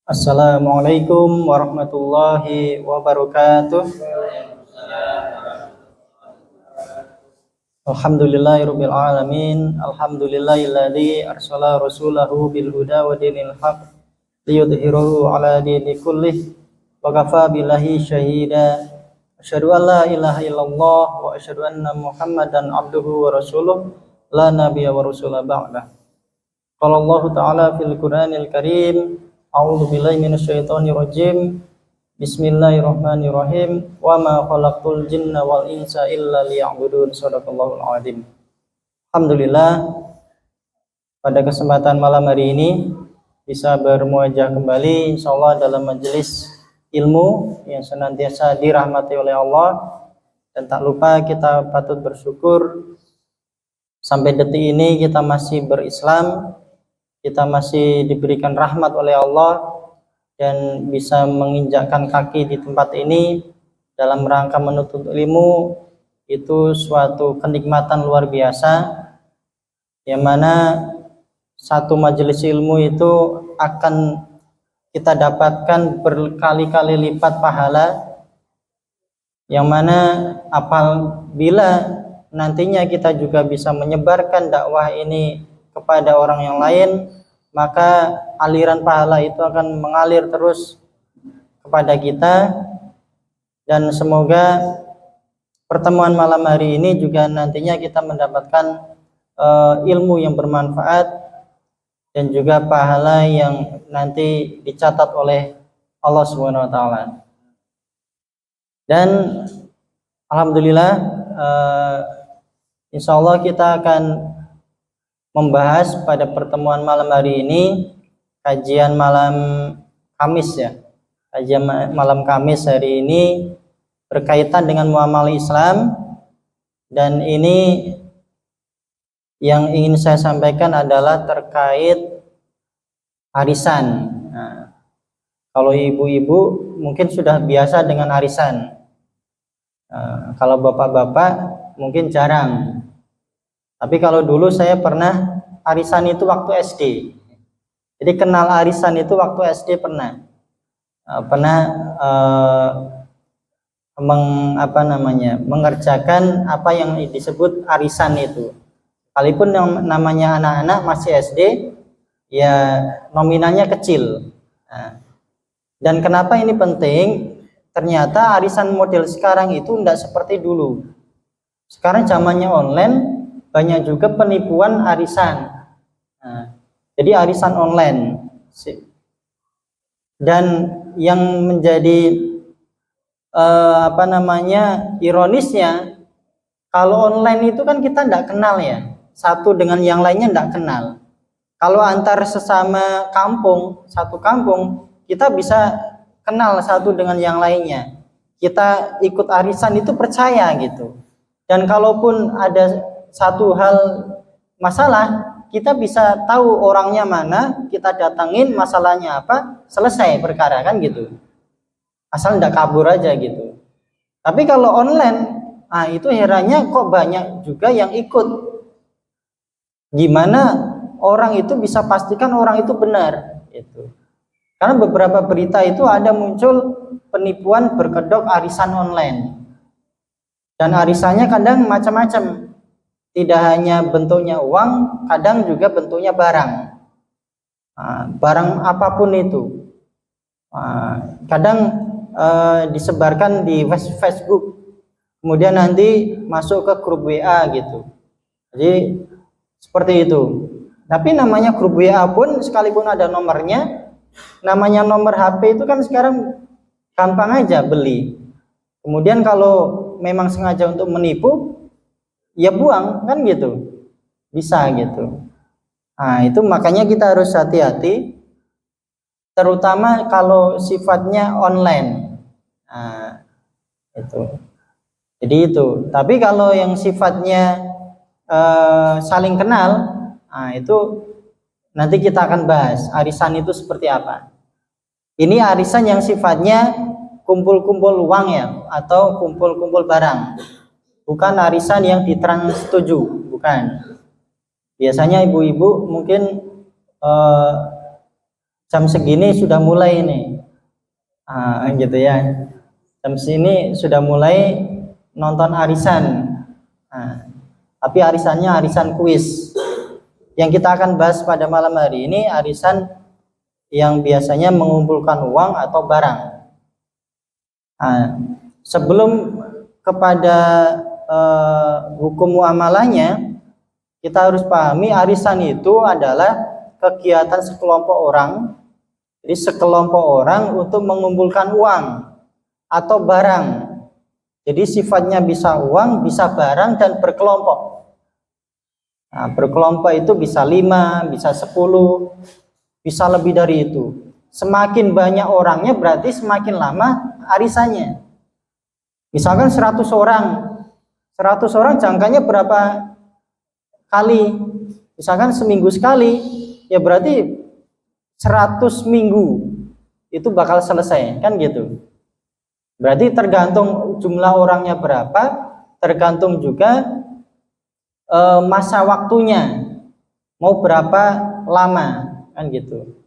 Assalamualaikum warahmatullahi wabarakatuh. Alhamdulillahirabbil alamin. Alhamdulillahilladzi arsala rasulahu bil huda wa dinil haq liyudhhirahu ala dini kullih wa kafa billahi syahida. Asyhadu an la ilaha illallah wa asyhadu anna Muhammadan abduhu wa rasuluh la nabiyya wa rasula ba'dah. Qala Allah ta'ala fil Qur'anil Karim, a'udzu billahi minasyaitonir rajim. Bismillahirrahmanirrahim. Wa ma khalaqtul jinna wal insa illa liya'budun. Shadaqallahul adzim. Alhamdulillah, pada kesempatan malam hari ini bisa bermuajah kembali insyaallah dalam majelis ilmu yang senantiasa dirahmati oleh Allah, dan tak lupa kita patut bersyukur sampai detik ini kita masih berislam, kita masih diberikan rahmat oleh Allah dan bisa menginjakkan kaki di tempat ini dalam rangka menuntut ilmu. Itu suatu kenikmatan luar biasa, yang mana satu majelis ilmu itu akan kita dapatkan berkali-kali lipat pahala, yang mana apabila nantinya kita juga bisa menyebarkan dakwah ini kepada orang yang lain, maka aliran pahala itu akan mengalir terus kepada kita. Dan semoga pertemuan malam hari ini juga nantinya kita mendapatkan ilmu yang bermanfaat dan juga pahala yang nanti dicatat oleh Allah Subhanahu wa taala. Dan alhamdulillah, insya Allah kita akan membahas pada pertemuan malam hari ini kajian malam Kamis ya. Kajian malam Kamis hari ini berkaitan dengan muamalah Islam, dan ini yang ingin saya sampaikan adalah terkait arisan. Nah, kalau ibu-ibu mungkin sudah biasa dengan arisan. Kalau bapak-bapak mungkin jarang. Tapi kalau dulu saya pernah arisan itu waktu SD. Jadi kenal arisan itu waktu SD pernah. Mengerjakan apa yang disebut arisan itu. Sekalipun yang namanya anak-anak masih SD, ya nominalnya kecil. Dan kenapa ini penting? Ternyata arisan model sekarang itu tidak seperti dulu. Sekarang zamannya online, banyak juga penipuan arisan. Jadi arisan online. Dan yang menjadi ironisnya, kalau online itu kan kita tidak kenal ya, satu dengan yang lainnya tidak kenal. Kalau antar sesama kampung, satu kampung, kita bisa kenal satu dengan yang lainnya. Kita ikut arisan itu percaya gitu. Dan kalaupun ada satu hal masalah, kita bisa tahu orangnya mana, kita datangin, masalahnya apa, selesai perkara kan gitu. Asal tidak kabur aja gitu. Tapi kalau online, itu herannya kok banyak juga yang ikut. Gimana orang itu bisa pastikan orang itu benar gitu. Karena beberapa berita itu ada muncul penipuan berkedok arisan online. Dan arisannya kadang macam-macam. Tidak hanya bentuknya uang, kadang juga bentuknya barang. Barang apapun itu. Kadang disebarkan di Facebook, kemudian nanti masuk ke grup WA gitu. Jadi seperti itu. Tapi namanya grup WA pun sekalipun ada nomornya, namanya nomor HP itu kan sekarang gampang aja beli. Kemudian kalau memang sengaja untuk menipu, ya buang kan gitu, bisa gitu. Itu makanya kita harus hati-hati, terutama kalau sifatnya online. Itu. Jadi itu. Tapi kalau yang sifatnya saling kenal, itu nanti kita akan bahas arisan itu seperti apa. Ini arisan yang sifatnya kumpul-kumpul uang ya, atau kumpul-kumpul barang. Bukan arisan yang ditranssetuju, bukan. Biasanya ibu-ibu mungkin jam segini sudah mulai ini, gitu ya. Jam sini sudah mulai nonton arisan. Tapi arisannya arisan kuis. Yang kita akan bahas pada malam hari ini arisan yang biasanya mengumpulkan uang atau barang. Sebelum kepada hukum muamalahnya, kita harus pahami arisan itu adalah kegiatan sekelompok orang. Jadi sekelompok orang untuk mengumpulkan uang atau barang. Jadi sifatnya bisa uang, bisa barang, dan berkelompok. Berkelompok itu bisa 5, bisa 10, bisa lebih dari itu. Semakin banyak orangnya berarti semakin lama arisannya. Misalkan 100 orang. 100 orang jangkanya berapa kali? Misalkan seminggu sekali, ya berarti 100 minggu itu bakal selesai, kan gitu. Berarti tergantung jumlah orangnya berapa, tergantung juga masa waktunya mau berapa lama, kan gitu.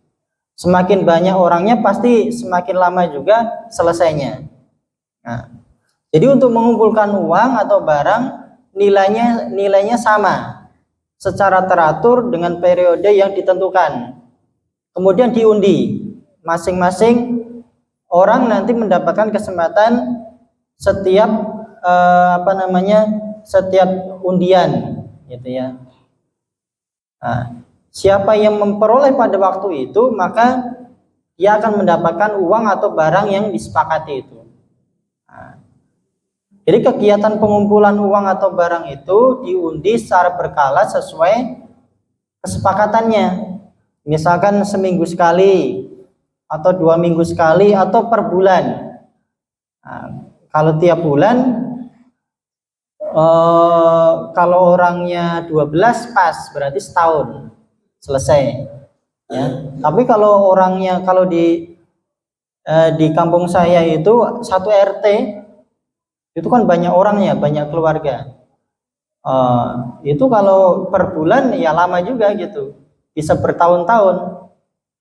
Semakin banyak orangnya pasti semakin lama juga selesainya. Jadi untuk mengumpulkan uang atau barang nilainya sama secara teratur dengan periode yang ditentukan. Kemudian diundi, masing-masing orang nanti mendapatkan kesempatan setiap setiap undian, gitu ya. Siapa yang memperoleh pada waktu itu, maka dia akan mendapatkan uang atau barang yang disepakati itu. Jadi kegiatan pengumpulan uang atau barang itu diundi secara berkala sesuai kesepakatannya. Misalkan seminggu sekali, atau 2 minggu sekali, atau per bulan. Kalau tiap bulan, kalau orangnya 12 pas, berarti setahun selesai. Ya. Tapi kalau orangnya, kalau di kampung saya itu satu RT, itu kan banyak orangnya, banyak keluarga. Itu kalau per bulan ya lama juga gitu, bisa bertahun-tahun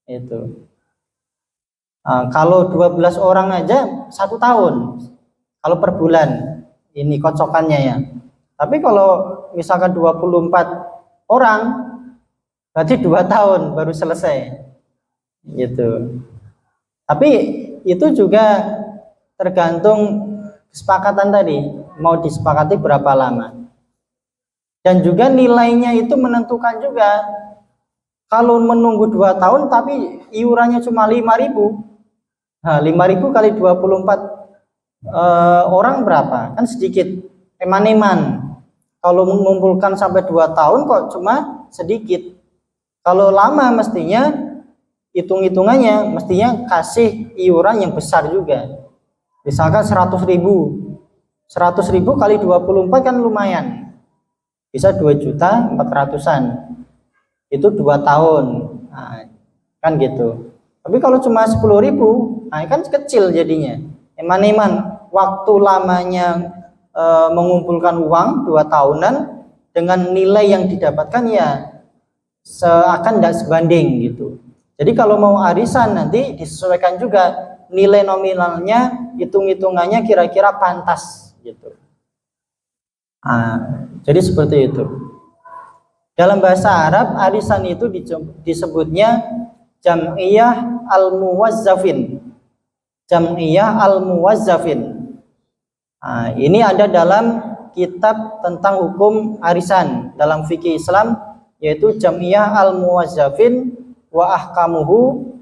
itu. Kalau 12 orang aja 1 tahun kalau per bulan ini kocokannya ya. Tapi kalau misalkan 24 orang berarti 2 tahun baru selesai gitu. Tapi itu juga tergantung kesepakatan tadi, mau disepakati berapa lama. Dan juga nilainya itu menentukan juga. Kalau menunggu 2 tahun tapi iurannya cuma 5.000, 5.000 kali 24 orang berapa? Kan sedikit, eman-eman. Kalau mengumpulkan sampai 2 tahun kok cuma sedikit. Kalau lama mestinya hitung-hitungannya mestinya kasih iuran yang besar juga. Misalkan 100.000 kali 24 kan lumayan, bisa 2.400.000-an, itu 2 tahun. Kan gitu. Tapi kalau cuma 10.000, kan kecil jadinya. Eman-eman waktu lamanya mengumpulkan uang 2 tahunan dengan nilai yang didapatkan ya seakan tidak sebanding gitu. Jadi kalau mau arisan nanti disesuaikan juga nilai nominalnya, hitung-hitungannya kira-kira pantas gitu. Jadi seperti itu. Dalam bahasa Arab arisan itu disebutnya jam'iyah al-muwazzafin. Jam'iyah al-muwazzafin. Ini ada dalam kitab tentang hukum arisan dalam fikih Islam, yaitu jam'iyah al-muwazzafin wa ahkamuhu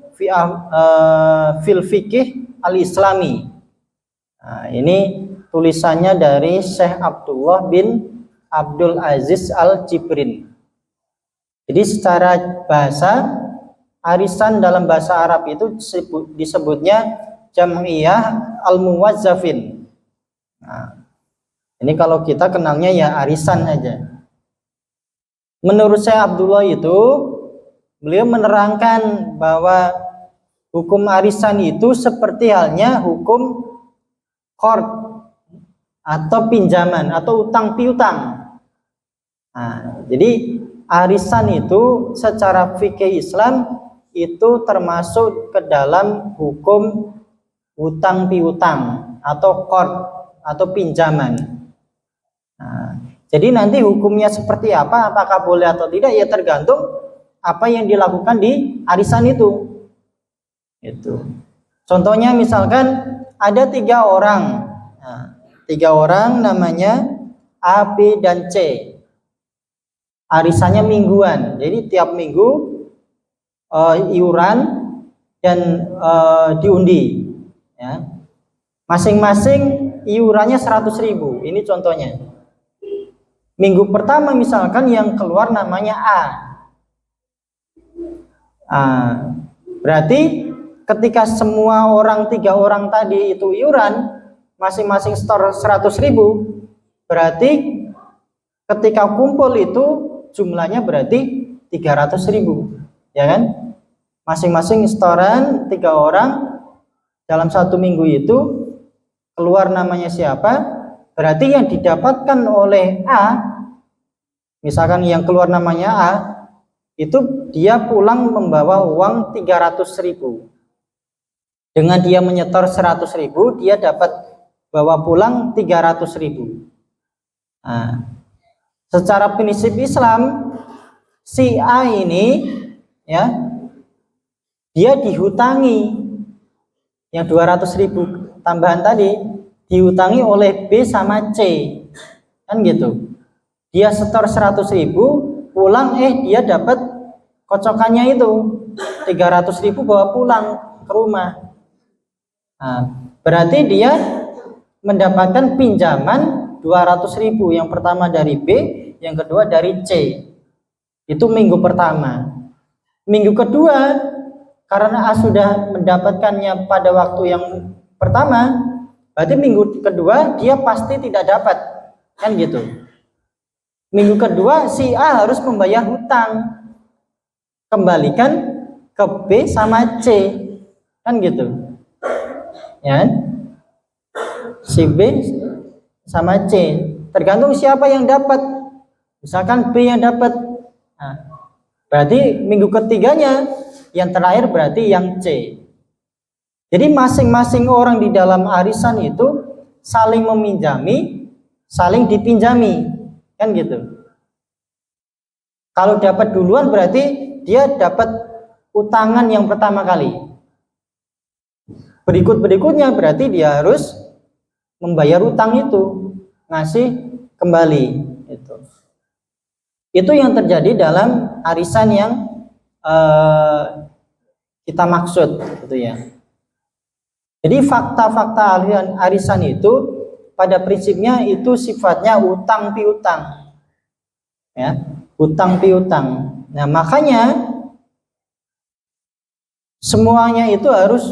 fil fikih al-islami. Ini tulisannya dari Syekh Abdullah bin Abdul Aziz Al-Jibrin. Jadi secara bahasa, arisan dalam bahasa Arab itu disebutnya jam'iyah al-muwazzafin. Ini kalau kita kenalnya ya arisan aja. Menurut Syekh Abdullah itu, beliau menerangkan bahwa hukum arisan itu seperti halnya hukum qard atau pinjaman atau utang piutang. Jadi arisan itu secara fikih Islam itu termasuk ke dalam hukum hutang piutang atau qard atau pinjaman. Nah, jadi nanti hukumnya seperti apa, apakah boleh atau tidak ya tergantung apa yang dilakukan di arisan itu. Itu. Contohnya misalkan ada 3 orang, nah, 3 orang namanya A, B, dan C. Arisannya mingguan, jadi tiap minggu iuran dan diundi. Ya. Masing-masing iurannya 100.000. Ini contohnya. Minggu pertama misalkan yang keluar namanya A. Berarti ketika semua orang 3 orang tadi itu iuran, masing-masing store 100.000, berarti ketika kumpul itu jumlahnya berarti 300.000, ya kan? Masing-masing setoran 3 orang dalam 1 minggu itu keluar namanya siapa, berarti yang didapatkan oleh A, misalkan yang keluar namanya A, itu dia pulang membawa uang 300.000. Dengan dia menyetor 100.000, dia dapat bawa pulang 300.000. Nah, secara prinsip Islam, si A ini ya, dia dihutangi yang 200.000 tambahan tadi, dihutangi oleh B sama C, kan gitu. Dia setor 100.000, pulang dia dapat kocokannya itu 300.000 bawa pulang ke rumah. Nah, berarti dia mendapatkan pinjaman 200.000, yang pertama dari B, yang kedua dari C. Itu minggu pertama. Minggu kedua, karena A sudah mendapatkannya pada waktu yang pertama, berarti minggu kedua dia pasti tidak dapat, kan gitu. Minggu kedua si A harus membayar hutang, kembalikan ke B sama C, kan gitu, ya. Si B sama C, tergantung siapa yang dapat. Misalkan B yang dapat, nah, berarti minggu ketiganya yang terakhir berarti yang C. Jadi masing-masing orang di dalam arisan itu saling meminjami, saling dipinjami, kan gitu. Kalau dapat duluan berarti dia dapat utangan yang pertama kali. Berikutnya berarti dia harus membayar utang itu, ngasih kembali itu. Itu yang terjadi dalam arisan yang kita maksud, gitu ya. Jadi fakta-fakta arisan itu pada prinsipnya itu sifatnya utang piutang, ya, utang piutang. Nah, makanya semuanya itu harus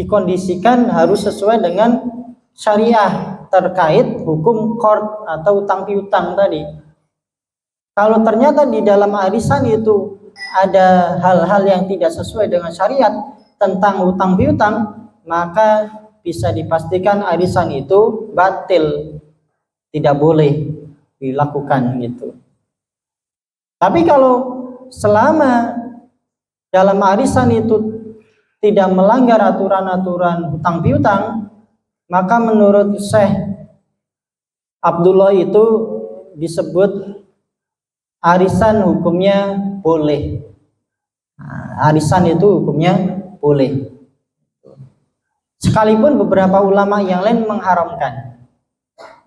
dikondisikan, harus sesuai dengan syariah terkait hukum qard atau utang piutang tadi. Kalau ternyata di dalam arisan itu ada hal-hal yang tidak sesuai dengan syariat tentang utang piutang, maka bisa dipastikan arisan itu batil, tidak boleh dilakukan gitu. Tapi kalau selama dalam arisan itu tidak melanggar aturan-aturan hutang piutang, maka menurut Syekh Abdullah itu disebut arisan hukumnya boleh. Nah, arisan itu hukumnya boleh. Sekalipun beberapa ulama yang lain mengharamkan.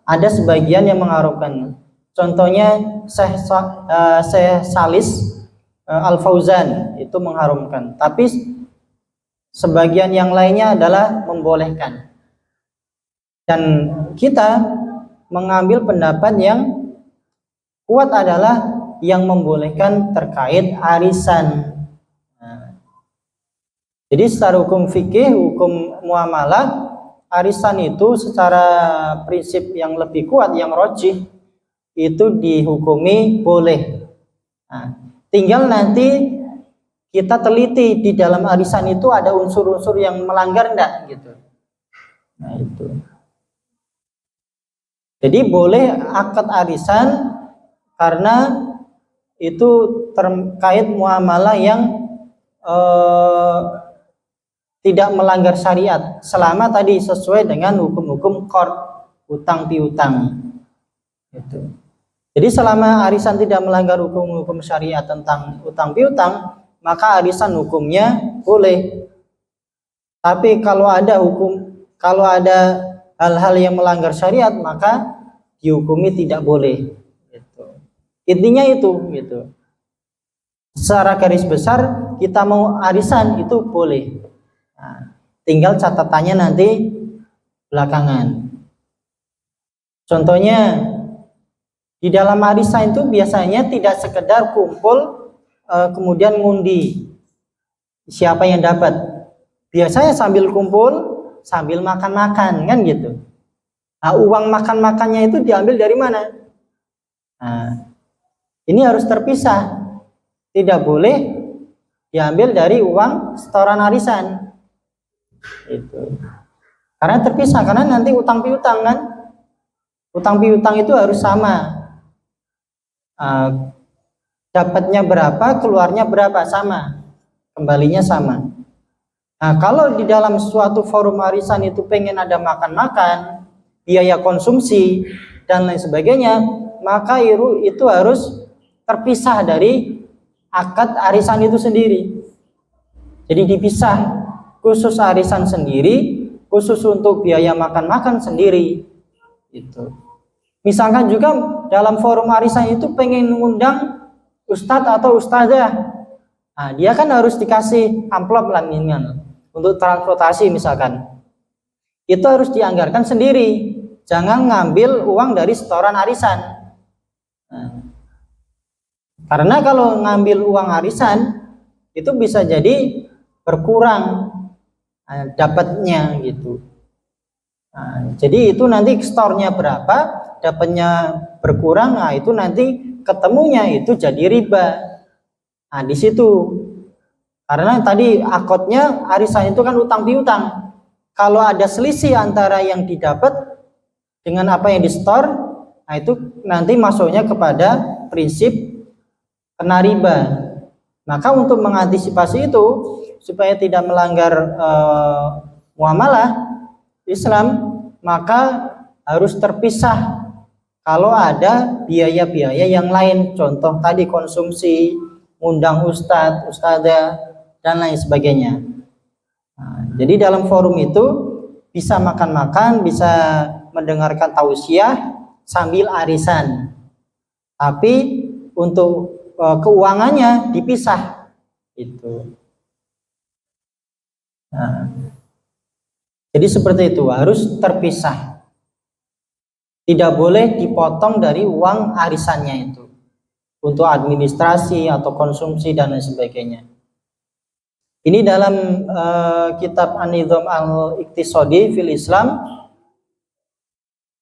Ada sebagian yang mengharamkan. Contohnya Syekh Salis Al-Fauzan itu mengharamkan. Tapi sebagian yang lainnya adalah membolehkan. Dan kita mengambil pendapat yang kuat adalah yang membolehkan terkait arisan. Jadi secara hukum fikih, hukum muamalah, arisan itu secara prinsip yang lebih kuat, yang rajih, itu dihukumi boleh. Nah, tinggal nanti kita teliti di dalam arisan itu ada unsur-unsur yang melanggar enggak gitu. Nah, itu. Jadi boleh akad arisan karena itu terkait muamalah yang tidak melanggar syariat selama tadi sesuai dengan hukum-hukum qard, utang piutang. Gitu. Jadi selama arisan tidak melanggar hukum-hukum syariat tentang utang piutang, maka arisan hukumnya boleh. Tapi kalau ada hal-hal yang melanggar syariat, maka dihukumi tidak boleh. Gitu. Intinya itu, gitu. Secara garis besar kita mau arisan itu boleh. Nah, tinggal catatannya nanti belakangan. Contohnya di dalam arisan itu biasanya tidak sekedar kumpul kemudian ngundi siapa yang dapat. Biasanya sambil kumpul sambil makan-makan kan gitu. Nah, uang makan-makannya itu diambil dari mana? Nah, ini harus terpisah. Tidak boleh diambil dari uang setoran arisan. Itu. Karena terpisah, karena nanti utang piutang kan. Utang piutang itu harus sama. Dapatnya berapa, keluarnya berapa, sama. Kembalinya sama. Nah, kalau di dalam suatu forum arisan itu pengen ada makan-makan, biaya konsumsi, dan lain sebagainya, maka itu harus terpisah dari akad arisan itu sendiri. Jadi dipisah, khusus arisan sendiri, khusus untuk biaya makan-makan sendiri. Itu. Misalkan juga dalam forum arisan itu pengen mengundang ustadz atau ustazah. Nah, dia kan harus dikasih amplop laminan untuk transportasi misalkan. Itu harus dianggarkan sendiri. Jangan ngambil uang dari setoran arisan. Nah, karena kalau ngambil uang arisan itu bisa jadi berkurang dapatnya gitu. Nah, jadi itu nanti store-nya berapa, dapatnya berkurang, nah itu nanti ketemunya itu jadi riba. Nah, di situ. Karena tadi akadnya arisan itu kan utang piutang. Kalau ada selisih antara yang didapat dengan apa yang di-store, nah itu nanti masuknya kepada prinsip kena riba. Maka untuk mengantisipasi itu supaya tidak melanggar muamalah Islam, maka harus terpisah kalau ada biaya-biaya yang lain, contoh tadi konsumsi, undang ustadz, ustadzah, dan lain sebagainya. Nah, jadi dalam forum itu bisa makan-makan, bisa mendengarkan tausiah sambil arisan, tapi untuk keuangannya dipisah itu. Nah, jadi seperti itu, harus terpisah. Tidak boleh dipotong dari uang arisannya itu untuk administrasi atau konsumsi dan lain sebagainya. Ini dalam kitab An-Nizam Al-Iqtisadi fil Islam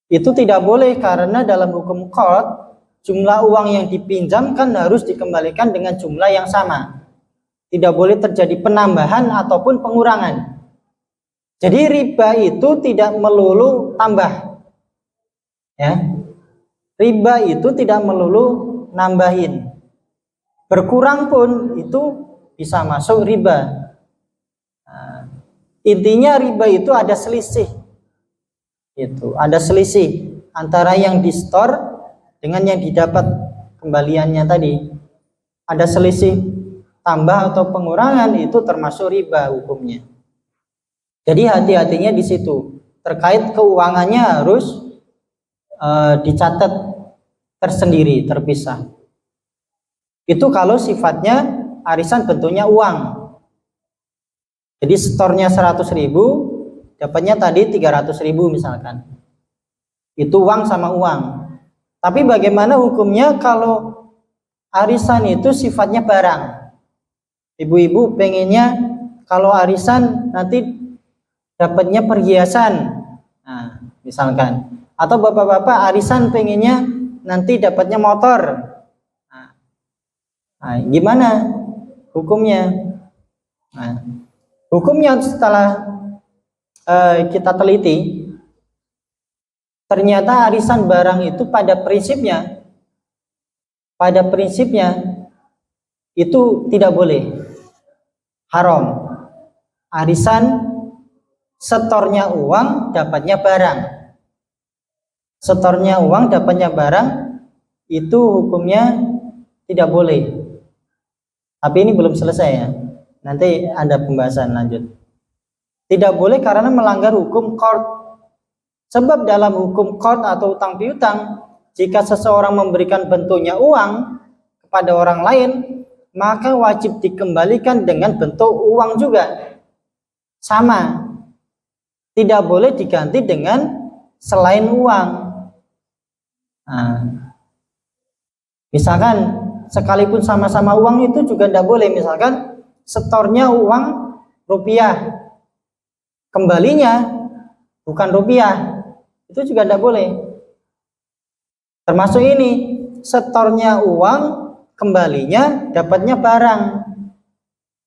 itu tidak boleh, karena dalam hukum qard jumlah uang yang dipinjamkan harus dikembalikan dengan jumlah yang sama. Tidak boleh terjadi penambahan ataupun pengurangan. Jadi riba itu tidak melulu tambah. Ya. Riba itu tidak melulu nambahin. Berkurang pun itu bisa masuk riba. Nah, intinya riba itu ada selisih. Itu, ada selisih antara yang di-store dengan yang didapat kembaliannya tadi. Ada selisih tambah atau pengurangan, itu termasuk riba hukumnya. Jadi hati-hatinya di situ. Terkait keuangannya harus dicatat tersendiri, terpisah. Itu kalau sifatnya arisan bentuknya uang. Jadi store-nya 100.000, dapatnya tadi 300.000 misalkan. Itu uang sama uang. Tapi bagaimana hukumnya kalau arisan itu sifatnya barang? Ibu-ibu pengennya kalau arisan nanti dapatnya perhiasan, nah, misalkan, atau bapak-bapak arisan pengennya nanti dapatnya motor. Nah, gimana hukumnya? Nah, hukumnya setelah kita teliti, ternyata arisan barang itu pada prinsipnya itu tidak boleh, haram. Arisan setornya uang, dapatnya barang. Setornya uang, dapatnya barang, itu hukumnya tidak boleh. Tapi ini belum selesai ya. Nanti ada pembahasan lanjut. Tidak boleh karena melanggar hukum qard. Sebab dalam hukum qard atau utang piutang, jika seseorang memberikan bentuknya uang kepada orang lain, maka wajib dikembalikan dengan bentuk uang juga. Sama. Tidak boleh diganti dengan selain uang. Nah, misalkan sekalipun sama-sama uang itu juga tidak boleh. Misalkan setornya uang rupiah, kembalinya bukan rupiah, itu juga tidak boleh. Termasuk ini, setornya uang, kembalinya dapatnya barang.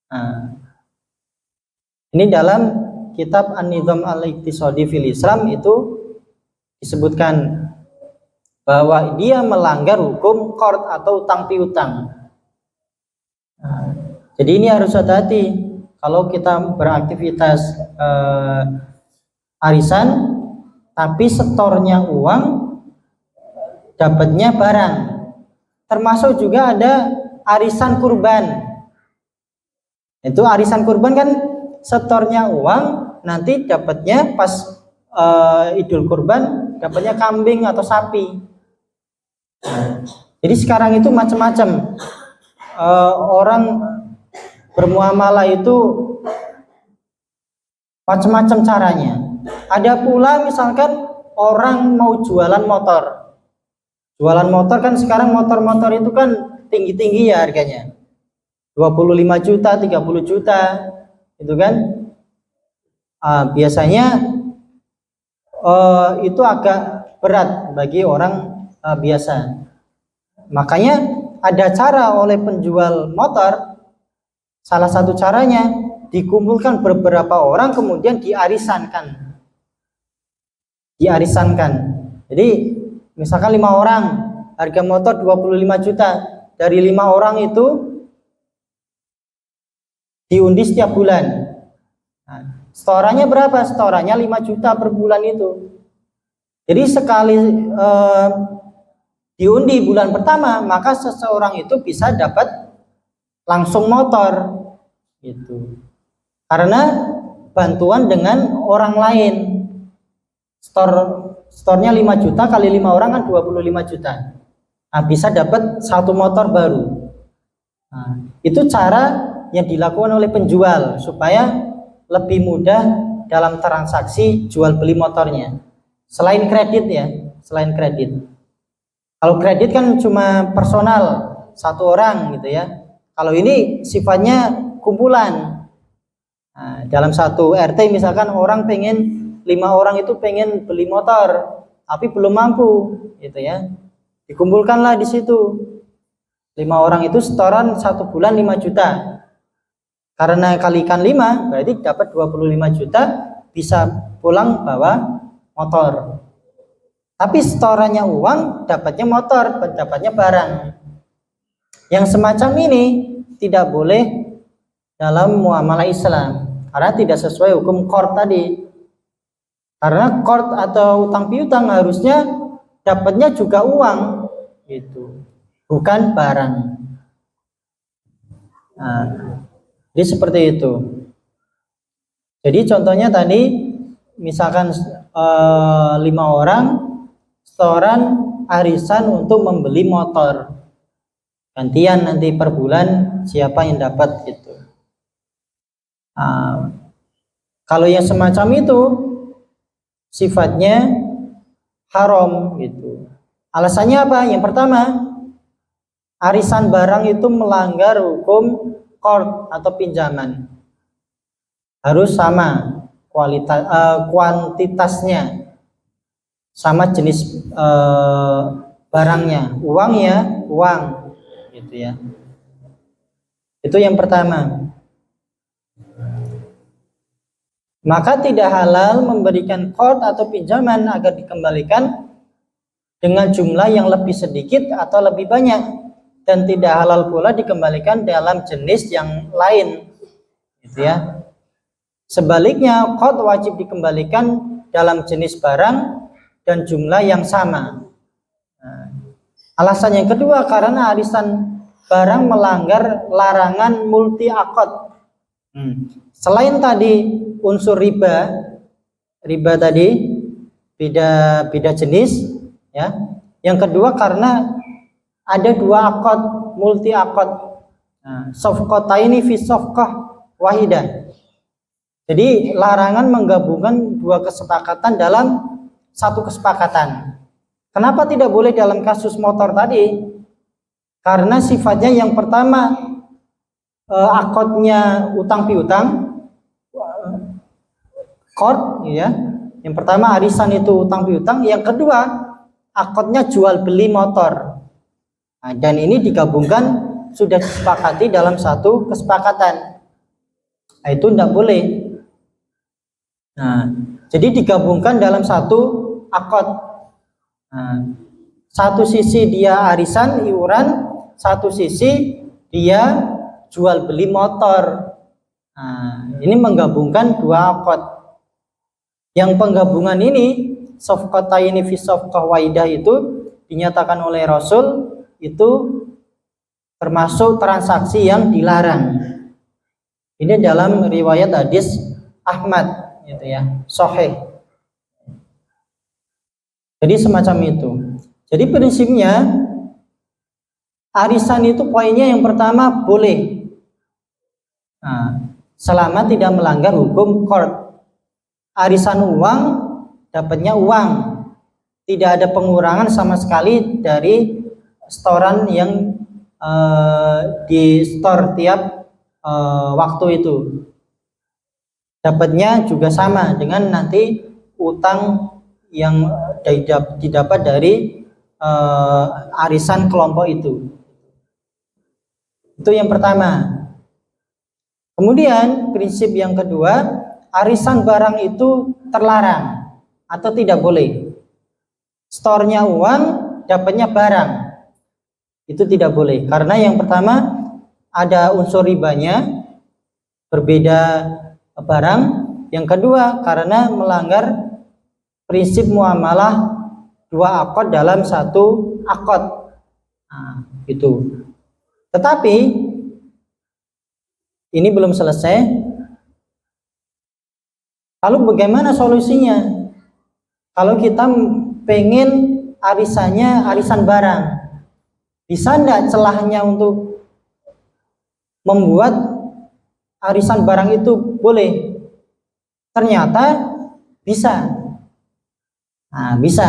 Nah, ini dalam kitab An-Nizam Al-Iqtisadi fil Islam itu disebutkan bahwa dia melanggar hukum qard atau utang piutang. Nah, jadi ini harus hati-hati kalau kita beraktivitas arisan tapi setornya uang, dapatnya barang. Termasuk juga ada arisan kurban. Itu arisan kurban kan setornya uang, nanti dapatnya pas Idul Kurban dapatnya kambing atau sapi. Jadi sekarang itu macam-macam orang bermuamalah itu macam-macam caranya. Ada pula misalkan orang mau jualan motor. Jualan motor kan sekarang motor-motor itu kan tinggi-tinggi ya harganya. 25 juta, 30 juta. Itu kan biasanya itu agak berat bagi orang biasa. Makanya ada cara oleh penjual motor, salah satu caranya dikumpulkan beberapa orang kemudian diarisankan. Jadi misalkan 5 orang, harga motor 25 juta, dari 5 orang itu diundi setiap bulan. Nah, setorannya berapa? Setorannya 5 juta per bulan itu. Jadi sekali diundi bulan pertama, maka seseorang itu bisa dapat langsung motor gitu. Karena bantuan dengan orang lain. Stornya 5 juta kali 5 orang kan 25 juta. Nah, bisa dapat 1 motor baru. Nah, itu cara yang dilakukan oleh penjual supaya lebih mudah dalam transaksi jual beli motornya. Selain kredit ya, selain kredit. Kalau kredit kan cuma personal, 1 orang gitu ya. Kalau ini sifatnya kumpulan. Nah, dalam 1 RT misalkan orang pengen 5 orang itu pengen beli motor, tapi belum mampu, gitu ya. Dikumpulkanlah di situ. 5 orang itu setoran 1 bulan 5 juta. Karena kalikan 5 berarti dapat 25 juta, bisa pulang bawa motor. Tapi setorannya uang, dapatnya motor, dapatnya barang. Yang semacam ini tidak boleh dalam muamalah Islam karena tidak sesuai hukum qard tadi. Karena qard atau utang piutang harusnya dapatnya juga uang gitu, bukan barang. Nah, jadi seperti itu. Jadi contohnya tadi misalkan 5 orang setoran arisan untuk membeli motor. Gantian nanti per bulan siapa yang dapat gitu. Kalau yang semacam itu sifatnya haram gitu. Alasannya apa? Yang pertama, arisan barang itu melanggar hukum qard atau pinjaman. Harus sama kuantitasnya, sama jenis barangnya. Uang ya uang gitu ya. Itu yang pertama. Maka tidak halal memberikan qard atau pinjaman agar dikembalikan dengan jumlah yang lebih sedikit atau lebih banyak. dan tidak halal pula dikembalikan dalam jenis yang lain, gitu ya. Sebaliknya, qad wajib dikembalikan dalam jenis barang dan jumlah yang sama. Nah, alasan yang kedua karena arisan barang melanggar larangan multi akad. Selain tadi unsur riba tadi beda jenis, ya. Yang kedua karena ada dua akad, multi akad. Nah, safqataini fi safqah wahidah. Jadi larangan menggabungkan dua kesepakatan dalam satu kesepakatan. Kenapa tidak boleh dalam kasus motor tadi? Karena sifatnya yang pertama akadnya utang piutang, qard, ya. Yang pertama arisan itu utang piutang, yang kedua akadnya jual beli motor. Nah, dan ini digabungkan sudah disepakati dalam satu kesepakatan. Nah, itu tidak boleh. Nah, jadi digabungkan dalam satu akad. Nah, satu sisi dia arisan iuran, satu sisi dia jual beli motor. Nah, ini menggabungkan dua akad. Yang penggabungan ini safqataini fi safqah waidah itu dinyatakan oleh Rasul itu termasuk transaksi yang dilarang. Ini dalam riwayat hadis Ahmad, gitu ya, sahih. Jadi semacam itu. Jadi prinsipnya arisan itu poinnya yang pertama boleh. Nah, selama tidak melanggar hukum qard. Arisan uang dapatnya uang, tidak ada pengurangan sama sekali dari setoran yang di store tiap waktu itu. Dapatnya juga sama dengan nanti utang yang didapat dari arisan kelompok itu. Itu yang pertama. Kemudian prinsip yang kedua, arisan barang itu terlarang atau tidak boleh. Store-nya uang, dapatnya barang. Itu tidak boleh. Karena yang pertama ada unsur ribanya, berbeda barang. Yang kedua karena melanggar prinsip muamalah dua akad dalam satu akad. Nah, itu. Tetapi ini belum selesai. Lalu bagaimana solusinya? Kalau kita pengen arisannya arisan barang, bisa enggak celahnya untuk membuat arisan barang itu boleh? Ternyata bisa. Nah, bisa.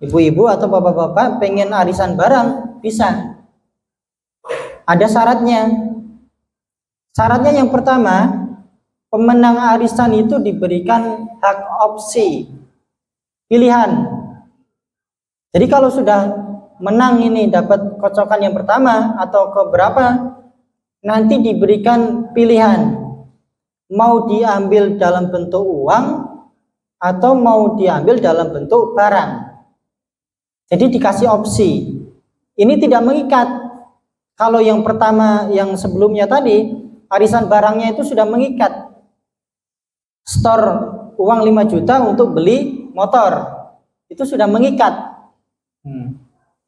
Ibu-ibu atau bapak-bapak pengen arisan barang, bisa. Ada syaratnya. Syaratnya yang pertama, pemenang arisan itu diberikan hak opsi pilihan. Jadi kalau sudah menang ini dapat kocokan yang pertama atau keberapa, nanti diberikan pilihan mau diambil dalam bentuk uang atau mau diambil dalam bentuk barang. Jadi dikasih opsi. Ini tidak mengikat. Kalau yang pertama yang sebelumnya tadi arisan barangnya itu sudah mengikat. Store uang 5 juta untuk beli motor, itu sudah mengikat.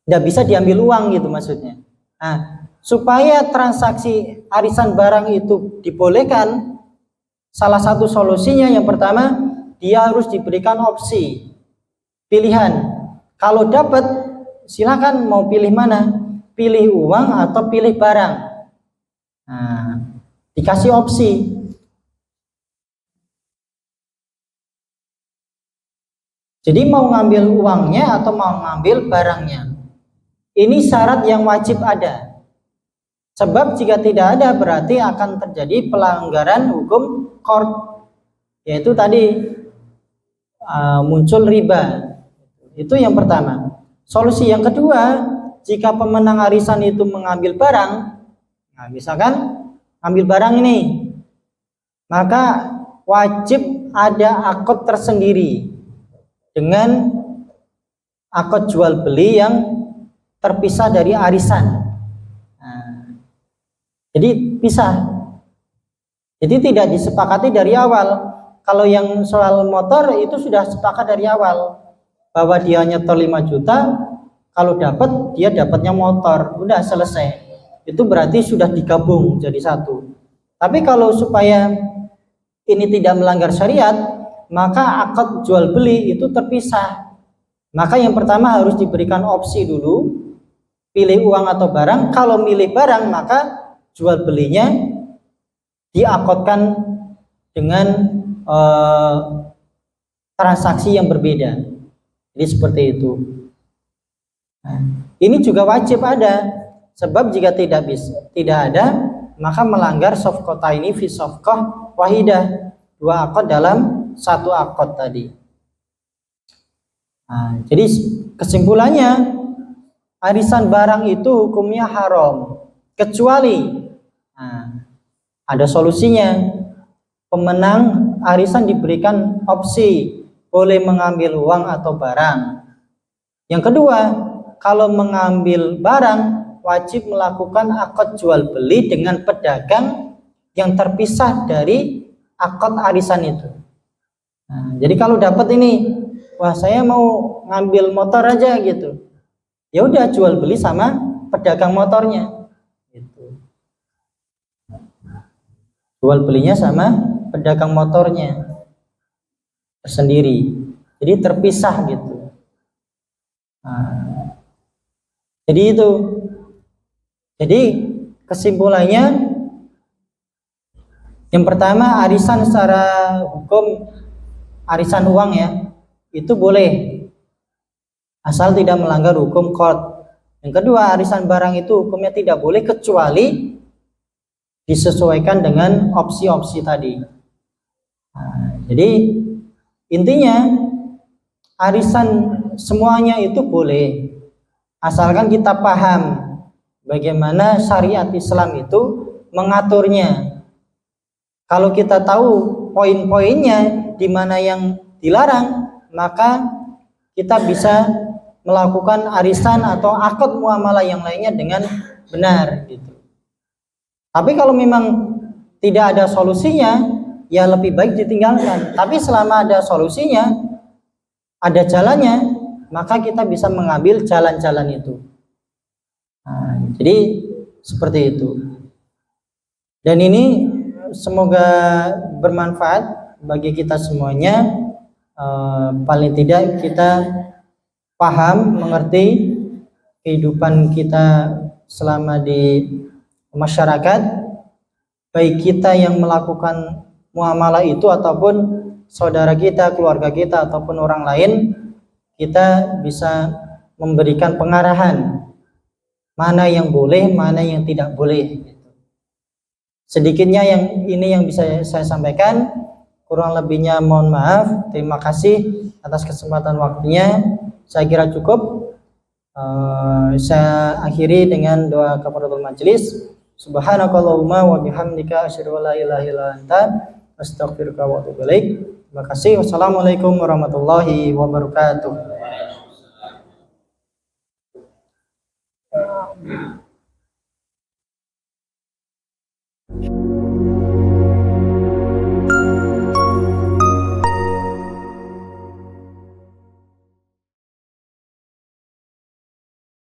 Tidak bisa diambil uang gitu maksudnya. Nah, supaya transaksi arisan barang itu dibolehkan, salah satu solusinya yang pertama dia harus diberikan opsi pilihan. Kalau dapat silakan mau pilih mana, pilih uang atau pilih barang. Nah, dikasih opsi. Jadi mau ngambil uangnya atau mau ngambil barangnya. Ini syarat yang wajib ada. Sebab jika tidak ada berarti akan terjadi pelanggaran hukum qard. Yaitu tadi muncul riba. Itu yang pertama. Solusi yang kedua, jika pemenang arisan itu mengambil barang, nah misalkan ambil barang ini, maka wajib ada akad tersendiri dengan akad jual beli yang terpisah dari arisan. Jadi pisah. Jadi tidak disepakati dari awal. Kalau yang soal motor itu sudah sepakat dari awal bahwa dia nyetor 5 juta, kalau dapat dia dapatnya motor, udah selesai. Itu berarti sudah digabung jadi satu. Tapi kalau supaya ini tidak melanggar syariat, maka akad jual beli itu terpisah. Maka yang pertama harus diberikan opsi dulu, pilih uang atau barang. Kalau milih barang, maka jual belinya diakadkan dengan transaksi yang berbeda. Jadi seperti itu. Nah, ini juga wajib ada, sebab jika tidak ada, maka melanggar safqata ini fi safqah wahidah, 2 akad dalam 1 akad tadi. Nah, jadi kesimpulannya, arisan barang itu hukumnya haram, kecuali ada solusinya. Pemenang arisan diberikan opsi boleh mengambil uang atau barang. Yang kedua, kalau mengambil barang wajib melakukan akad jual beli dengan pedagang yang terpisah dari akad arisan itu. Nah, jadi kalau dapat ini, wah saya mau ngambil motor aja gitu, ya udah jual beli sama pedagang motornya. Gitu. Jual belinya sama pedagang motornya tersendiri, jadi terpisah gitu. Nah, jadi itu. Jadi kesimpulannya, yang pertama arisan secara hukum, arisan uang ya, itu boleh asal tidak melanggar hukum qard. Yang kedua, arisan barang itu hukumnya tidak boleh kecuali disesuaikan dengan opsi-opsi tadi. Nah, jadi intinya arisan semuanya itu boleh asalkan kita paham bagaimana syariat Islam itu mengaturnya. Kalau kita tahu poin-poinnya di mana yang dilarang, maka kita bisa melakukan arisan atau akad muamalah yang lainnya dengan benar gitu. Tapi kalau memang tidak ada solusinya, ya lebih baik ditinggalkan. Tapi selama ada solusinya, ada jalannya, maka kita bisa mengambil jalan-jalan itu. Nah, jadi seperti itu. Dan ini semoga bermanfaat bagi kita semuanya. Paling tidak kita paham, mengerti kehidupan kita selama di masyarakat, baik kita yang melakukan muamalah itu ataupun saudara kita, keluarga kita ataupun orang lain, kita bisa memberikan pengarahan mana yang boleh, mana yang tidak boleh. Sedikitnya yang ini yang bisa saya sampaikan, kurang lebihnya mohon maaf. Terima kasih atas kesempatan waktunya. Saya kira cukup. Saya akhiri dengan doa kafaratul majelis. Subhanakallahumma wa bihamdika asyhadu an la ilaha illa anta astaghfiruka wa atubu ilaik. Terima kasih. Wassalamualaikum warahmatullahi wabarakatuh.